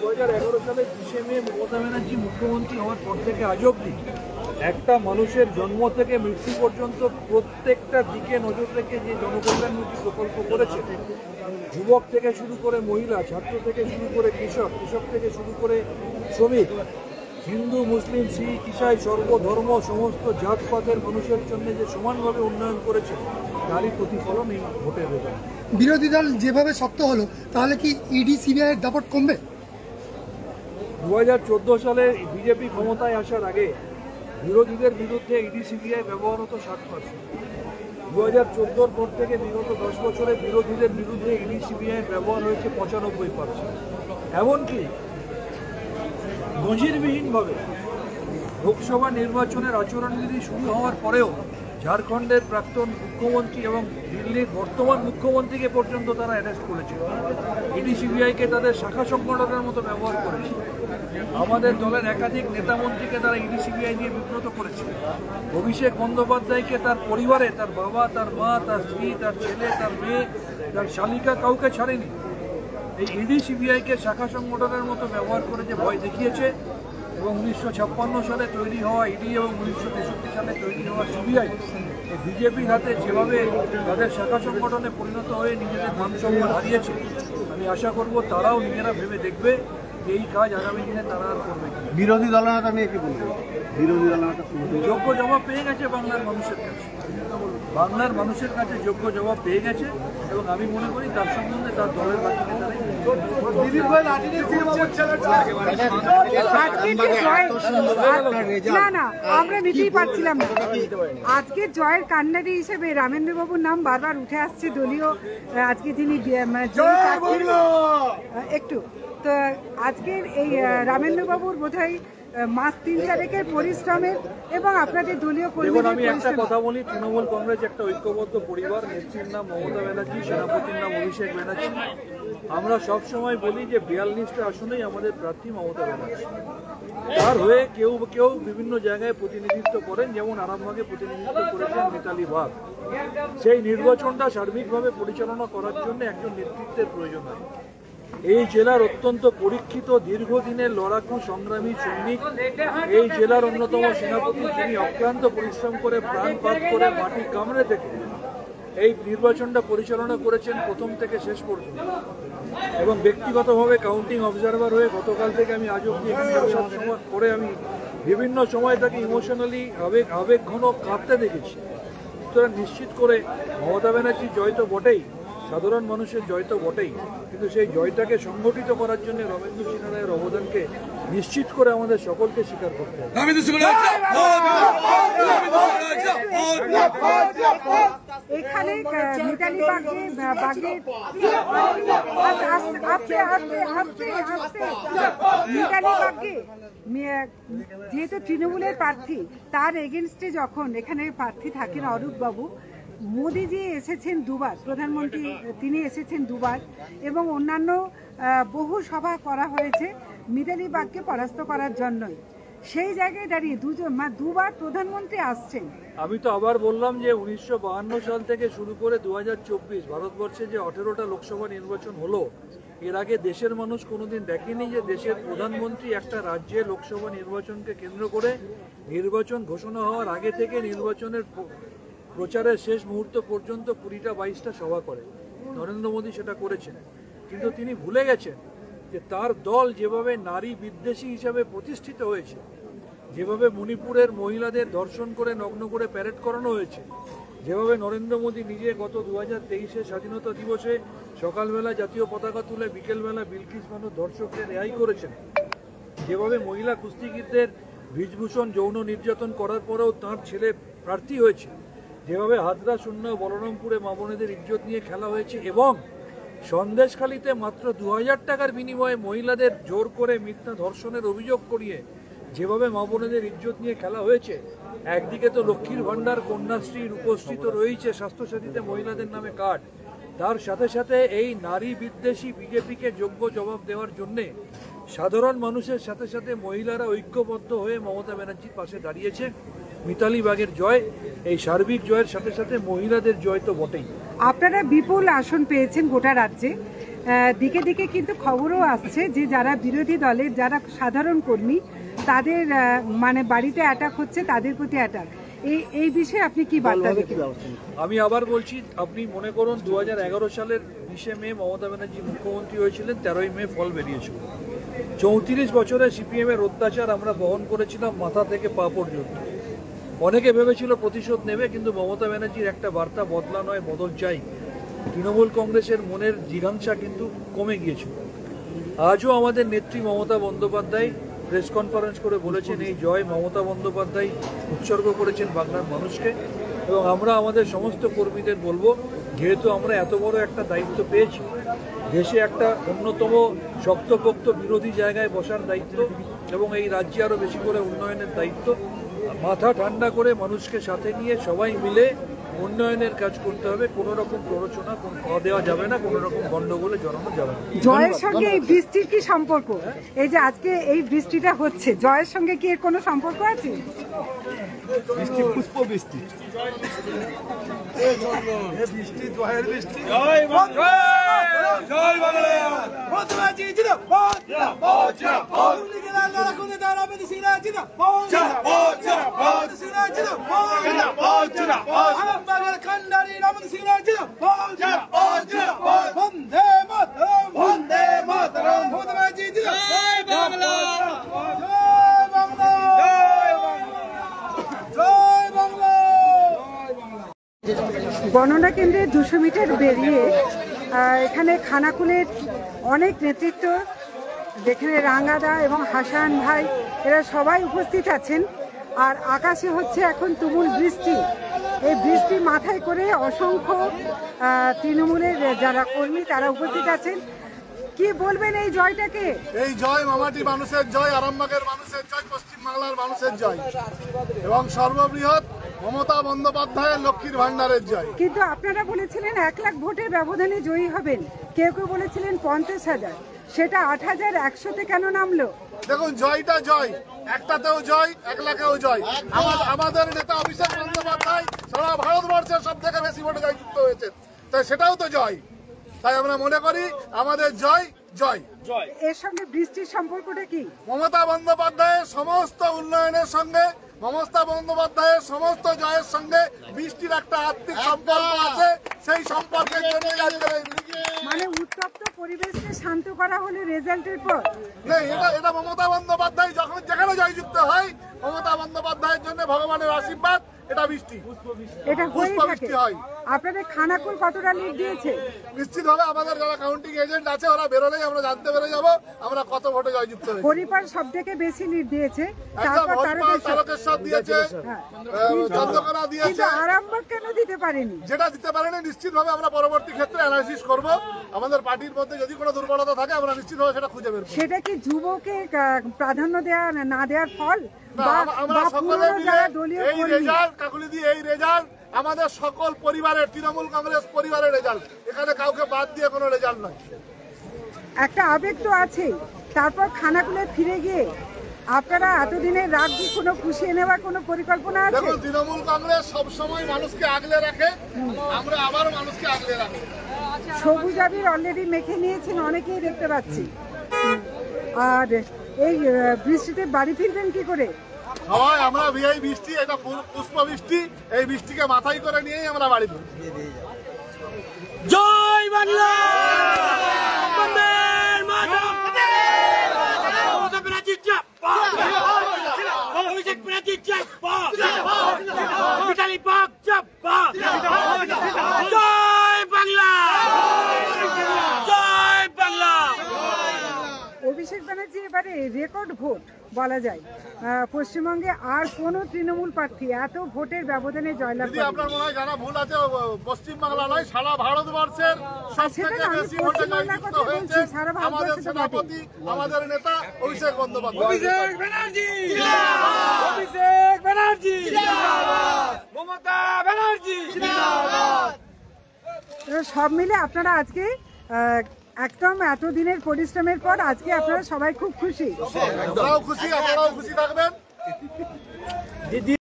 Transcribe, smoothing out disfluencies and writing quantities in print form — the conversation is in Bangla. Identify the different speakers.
Speaker 1: 2011 সালে 20 মে মমতা ব্যানার্জি মুখ্যমন্ত্রী হওয়ার পর থেকে আজ অবধি একটা মানুষের জন্ম থেকে মৃত্যু পর্যন্ত প্রত্যেকটা দিকে নজর রেখে যে জনকল্যাণমুখী প্রকল্প করেছে, যুবক থেকে শুরু করে মহিলা, ছাত্র থেকে শুরু করে কৃষক, কৃষক থেকে শুরু করে শ্রমিক, হিন্দু, মুসলিম, শিখ, ইসাই, সর্বধর্ম, সমস্ত জাতপাতের মানুষের জন্য যে সমানভাবে উন্নয়ন করেছে, তারই প্রতিফলন এই ভোটের রেজাল্ট।
Speaker 2: বিরোধী দল যেভাবে শক্ত হলো, তাহলে কি ইডি সিবিআই এর দাপট কমবে?
Speaker 1: 2014 সালে বিজেপি ক্ষমতায় আসার আগে বিরোধীদের বিরুদ্ধে ইডি সিবিআই ব্যবহার হতো 60%। 2014 পর থেকে বিগত 10 বছরে বিরোধীদের বিরুদ্ধে ইডি সিবিআই ব্যবহার হয়েছে 95%। এমনকি নজিরবিহীনভাবে লোকসভা নির্বাচনের আচরণবিধি শুরু হওয়ার পরেও ঝাড়খণ্ডের প্রাক্তন মুখ্যমন্ত্রী এবং দিল্লির বর্তমান মুখ্যমন্ত্রীকে পর্যন্ত তারা অ্যারেস্ট করেছে। ইডি সিবিআইকে তাদের শাখা সংগঠনের মতো ব্যবহার করেছে। আমাদের দলের একাধিক নেতামন্ত্রীকে তারা ইডি সিবিআই দিয়ে বিব্রত করেছে। অভিষেক বন্দ্যোপাধ্যায়কে তার পরিবারে, তার বাবা, তার মা, তার স্ত্রী, তার ছেলে, তার মেয়ে, তার শালিকা কাউকে ছাড়েনি। এই ইডি সিবিআইকে শাখা সংগঠনের মতো ব্যবহার করে যে ভয় দেখিয়েছে এবং 1956 সালে তৈরি হওয়া ইডি এবং 1963 সালে তৈরি হওয়া সিবিআই বিজেপির হাতে যেভাবে তাদের শাখা সংগঠনে পরিণত হয়ে নিজেদের মান সম্মান হারিয়েছে, আমি আশা করব তারাও নিজেরা ভেবে দেখবে এই কাজ আগামী দিনে তারা আর করবে।
Speaker 3: বিরোধী দলনেতা আমি কি বলবো, বিরোধী দলনেতা
Speaker 1: যোগ্য জবাব পেয়ে গেছে বাংলার মানুষের কাছে। বাংলার মানুষের কাছে যোগ্য জবাব পেয়ে গেছে এবং আমি মনে করি তার সম্বন্ধে তার দলের বাকি নেতারাই
Speaker 4: না আমরা নিতেই পারছিলাম না। আজকে জয়ের কান্ডারি হিসেবে রামেন্দ্রবাবুর নাম বারবার উঠে আসছে দলীয়, আজকে যিনি একটু তো আজকের এই রামেন্দ্রবাবুর বোধহয় মাস 3-4 পরিশ্রমের এবং আপনাদের দলীয় কর্মীদের।
Speaker 1: আমি একটা কথা বলি, তৃণমূল কংগ্রেস একটা ঐক্যবদ্ধ পরিবার। নেত্রীর নাম মমতা ব্যানার্জি, সেনাপতির নাম অভিষেক ব্যানার্জি। আমরা সব সময় বলি যে 42টা আসনেই আমাদের প্রার্থী মমতা ব্যানার্জি। তার হয়ে কেউ কেউ বিভিন্ন জায়গায় প্রতিনিধিত্ব করেন, যেমন আরামবাগে প্রতিনিধিত্ব করেছেন মিতালি বাগ। সেই নির্বাচনটা সার্বিকভাবে পরিচালনা করার জন্য একজন নেতৃত্বের প্রয়োজন হয়। এই জেলার অত্যন্ত পরীক্ষিত দীর্ঘদিনের লড়াকু সংগ্রামী সৈনিক, এই জেলার অন্যতম সেনাপতি, যিনি অক্লান্ত পরিশ্রম করে প্রাণপাত করে মাটি কামড়ে থেকে এই নির্বাচনটা পরিচালনা করেছেন প্রথম থেকে শেষ পর্যন্ত। এবং ব্যক্তিগতভাবে কাউন্টিং অবজারভার হয়ে গতকাল থেকে আমি আজ অব্দি এখানে আসার সময় পরে আমি বিভিন্ন সময় তাকে ইমোশনালি আবেগ ঘন কাঁদতে দেখেছি। সুতরাং নিশ্চিত করে মমতা ব্যানার্জির জয় তো বটেই, সাধারণ মানুষের জয় তো বটেই, কিন্তু সেই জয়টাকে সংগঠিত করার জন্য রবীন্দ্র সিংহ রায়ের অবদানকে নিশ্চিত করে আমাদের সকলকে স্বীকার করতে হবে।
Speaker 4: এখানে মিতালি বাগকে যেহেতু তৃণমূলের প্রার্থী, তার এগেনস্টে যখন এখানে প্রার্থী থাকেন অরূপ বাবু, মোদিজি এসেছেন দুবার, প্রধানমন্ত্রী তিনি এসেছেন দুবার এবং অন্যান্য বহু সভা করা হয়েছে মিতালি বাগকে পরাস্ত করার জন্যই। সেই জায়গায় দাঁড়িয়ে দুবার প্রধানমন্ত্রী আসছেন।
Speaker 1: আমি তো আবার বললাম যে 1952 সাল থেকে শুরু করে 2024 ভারতবর্ষে যে 18টা লোকসভা নির্বাচন হলো, এর আগে দেশের মানুষ কোনোদিন দেখেনি যে দেশের প্রধানমন্ত্রী একটা রাজ্যে লোকসভা নির্বাচনকে কেন্দ্র করে নির্বাচন ঘোষণা হওয়ার আগে থেকে নির্বাচনের প্রচারের শেষ মুহূর্ত পর্যন্ত 20টা-22টা সভা করে। নরেন্দ্র মোদী সেটা করেছেন, কিন্তু তিনি ভুলে গেছেন যে তার দল যেভাবে নারী বিদ্বেষী হিসাবে প্রতিষ্ঠিত হয়েছে, যেভাবে মণিপুরের মহিলাদের ধর্ষণ করে নগ্ন করে প্যারেড করানো হয়েছে, যেভাবে নরেন্দ্র মোদী নিজে গত 2023 স্বাধীনতা দিবসে সকালবেলা জাতীয় পতাকা তুলে বিকেলবেলা বিলকিস বানু ধর্ষকদের রেহাই করেছেন, যেভাবে মহিলা কুস্তিগীরদের বীজভূষণ যৌন নির্যাতন করার পরেও তাঁর ছেলে প্রার্থী হয়েছে, যেভাবে হাতড়া শূন্য বলরামপুরে মা বোনেদের ইজ্জত নিয়ে খেলা হয়েছে এবং সন্দেশখালীতে মাত্র 2000 টাকার বিনিময়ে মহিলাদের জোর করে মিথ্যা ধর্ষণের অভিযোগ করিয়ে যেভাবে মা বোনেদের ইজ্জত নিয়ে খেলা হয়েছে। একদিকে তো লক্ষ্মীর ভাণ্ডার, কন্যাশ্রী, রূপশ্রী তো রয়েছে, স্বাস্থ্যসাথীতে মহিলাদের নামে কার্ড, তার সাথে সাথে এই নারী বিদ্বেষী বিজেপিকে যোগ্য জবাব দেওয়ার জন্যে সাধারণ মানুষের সাথে সাথে মহিলারা ঐক্যবদ্ধ হয়ে মমতা ব্যানার্জির পাশে দাঁড়িয়েছে। মিতালি বাগের জয়, এই সার্বিক জয়ের সাথে সাথে মহিলাদের জয় তো বটেই।
Speaker 4: আপনারা বিপুল আসন পেয়েছেন গোটা রাজ্যে, দিকে দিকে কিন্তু খবরও আসছে যে যারা বিরোধী দলের যারা সাধারণ কর্মী তাদের মানে বাড়িতে অ্যাটাক হচ্ছে, তাদের প্রতি অ্যাটাক, এই বিষয়ে আপনি কি বার্তা দেবেন?
Speaker 1: আমি আবার বলছি, আপনি মনে করুন 2011 সালের 20শে মে মমতা ব্যানার্জি মুখ্যমন্ত্রী হয়েছিলেন, 13ই মে ফল বেরিয়েছিল। 34 বছরে সিপিএম এর অত্যাচার আমরা বহন করেছিলাম মাথা থেকে পা পর্যন্ত। অনেকে ভেবেছিল প্রতিশোধ নেবে, কিন্তু মমতা ব্যানার্জির একটা বার্তা, বদলা নয় বদল চাই। তৃণমূল কংগ্রেসের মনের জিঘাংসা কিন্তু কমে গিয়েছিল। আজও আমাদের নেত্রী মমতা বন্দ্যোপাধ্যায় প্রেস কনফারেন্স করে বলেছেন এই জয় মমতা বন্দ্যোপাধ্যায় উৎসর্গ করেছেন বাংলার মানুষকে। এবং আমরা আমাদের সমস্ত কর্মীদের বলবো, যেহেতু আমরা এত বড় একটা দায়িত্ব পেয়েছি, দেশে একটা অন্যতম শক্তপোক্ত বিরোধী জায়গায় বসার দায়িত্ব এবং এই রাজ্যে আরও বেশি করে উন্নয়নের দায়িত্ব, মাথা ঠান্ডা করে মানুষকে সাথে নিয়ে সবাই মিলে উন্নয়নের কাজ করতে হবে। কোনো রকম প্ররোচনা দেওয়া যাবে না, কোনো রকম গন্ডগোলে জড়ানো যাবে না।
Speaker 4: জয়ের সঙ্গে এই বৃষ্টির কি সম্পর্ক? এই যে আজকে এই বৃষ্টিটা হচ্ছে, জয়ের সঙ্গে কি এর কোনো সম্পর্ক আছে?
Speaker 3: বৃষ্টি পুষ্প বৃষ্টি
Speaker 4: গণনা কেন্দ্রের 200 মিটার বেরিয়ে এখানে খানাকুলের অনেক নেতৃত্ব, যেখানে রাঙ্গাদা এবং হাসান ভাই এরা সবাই উপস্থিত আছেন। আর আকাশে হচ্ছে এখন তুমুল বৃষ্টি। এই বৃষ্টি মাথায় করে অসংখ্য তৃণমূলের যারা কর্মী তারা উপস্থিত আছেন। কি বলবেন এই জয়টাকে?
Speaker 5: এই জয় মামাটি মানুষের জয়, আরামবাগের মানুষের জয়, পশ্চিমবাংলার মানুষের জয় এবং সর্ববৃহৎ মমতা বন্দ্যোপাধ্যায়ের লক্ষ্মীর ভান্ডারের জয়।
Speaker 4: কিন্তু আপনারা বলেছিলেন 1 লাখ ভোটের ব্যবধানে জয়ী হবেন, কেউ কেউ বলেছিলেন 50,000, সেটা 8,100-তে কেন নামলো?
Speaker 5: দেখুন, জয়টা জয়, একটাতেও জয়, 1 লাখেও জয়। আমাদের নেতা অভিষেক বন্দ্যোপাধ্যায় সারা ভারতবর্ষের সব থেকে বেশি ভোটে জয়যুক্ত হয়েছেন, তাই সেটাও তো জয়। তাই আমরা মনে করি আমাদের জয় জয়।
Speaker 4: এর সঙ্গে বৃষ্টির সম্পর্কটা কি?
Speaker 5: মমতা বন্দ্যোপাধ্যায়ের সমস্ত উন্নয়নের সঙ্গে, মমতা বন্দ্যোপাধ্যায়ের সমস্ত জয়ের সঙ্গে বৃষ্টির একটা আত্মিক সম্পর্ক আছে। সেই সম্পর্কের জন্য
Speaker 4: মানে উত্তপ্ত পরিবেশকে শান্ত করা হলে রেজাল্টের পর
Speaker 5: এটা মমতা বন্দ্যোপাধ্যায় যখন যেখানে জয়যুক্ত হয়, মমতা বন্দ্যোপাধ্যায়ের জন্য ভগবানের আশীর্বাদ, এটা বৃষ্টি,
Speaker 4: এটা হয়ে থাকে।
Speaker 5: হয়।
Speaker 4: আপনাদের খানাকুল কতটা লিড দিয়েছে?
Speaker 5: নিশ্চিতভাবে আমাদের যারা কাউন্টিং এজেন্ট আছে ওরা বেরোলেই আমরা জানতে পেরে যাব আমরা কত ভোটে জয়যুক্ত হয়েছি।
Speaker 4: হরিপাল সব থেকে বেশি লিড দিয়েছে,
Speaker 5: একদম তারকেশ্বর দিয়েছে, চন্দ্রকোনা দিয়েছে,
Speaker 4: আরামবাগ কেন দিতে পারেনি?
Speaker 5: যেটা দিতে পারেনি নিশ্চিতভাবে আমরা পরবর্তী ক্ষেত্রে অ্যানালাইসিস করব। আমাদের পার্টির মধ্যে যদি কোনো দুর্বলতা থাকে আমরা নিশ্চিতভাবে সেটা খুঁজে বের করব।
Speaker 4: সেটা কি যুবকে প্রাধান্য দেওয়া না দেওয়ার ফল?
Speaker 5: আমরা সকলে মিলে এই রেজাল্ট, কাকুলিদি, এই রেজাল্ট আমাদের সকল পরিবারের, তৃণমূল কংগ্রেস পরিবারের রেজাল্ট। এখানে কাউকে বাদ দিয়ে কোনো রেজাল্ট নয়।
Speaker 4: একটা আবেগ তো আছে। তারপর খানাকুলে ফিরে গিয়ে আপনারা এতদিনের রাগ কি কোনো পুষিয়ে নেওয়ার কোনো পরিকল্পনা আছে?
Speaker 5: দেখুন, তৃণমূল কংগ্রেস সবসময় মানুষকে আগলে রাখে, আমরা আবার মানুষকে আগলে রাখি।
Speaker 4: সবুজ আবির অলরেডি মেখে নিয়েছেন অনেকেই দেখতে পাচ্ছি। আর এই বৃষ্টিতে বাড়ি ফিরবেন কি করে?
Speaker 5: সবাই আমরা এই বৃষ্টি, এটা পুষ্প বৃষ্টি, এই বৃষ্টিকে মাথায় করে নিয়েই আমরা বাড়ি ফিরি।
Speaker 6: জয় বাংলা!
Speaker 4: অভিষেক ব্যানার্জি এবারে রেকর্ড ভোট বলা যায়। পশ্চিমবঙ্গে আর কোন তৃণমূল প্রার্থী এত ভোটের ব্যবধানে জয়লাভ
Speaker 5: যদি আপনার মনে হয় জানা ভুল আছে, পশ্চিমবাংলা নয় সারা ভারতবর্ষের সবথেকে বেশি ভোটে জয়যুক্ত হয়েছে আমাদের সেনাপতি, আমাদের নেতা অভিষেক বন্দ্যোপাধ্যায়।
Speaker 6: অভিষেক ব্যানার্জি জিন্দাবাদ! অভিষেক ব্যানার্জি জিন্দাবাদ! মমতা ব্যানার্জি জিন্দাবাদ!
Speaker 4: সব মিলে আপনারা আজকে একদম এতদিনের পরিশ্রমের পর আজকে আপনারা সবাই খুব খুশি।
Speaker 5: আমরাও খুশি, আপনারাও খুশি থাকবেন।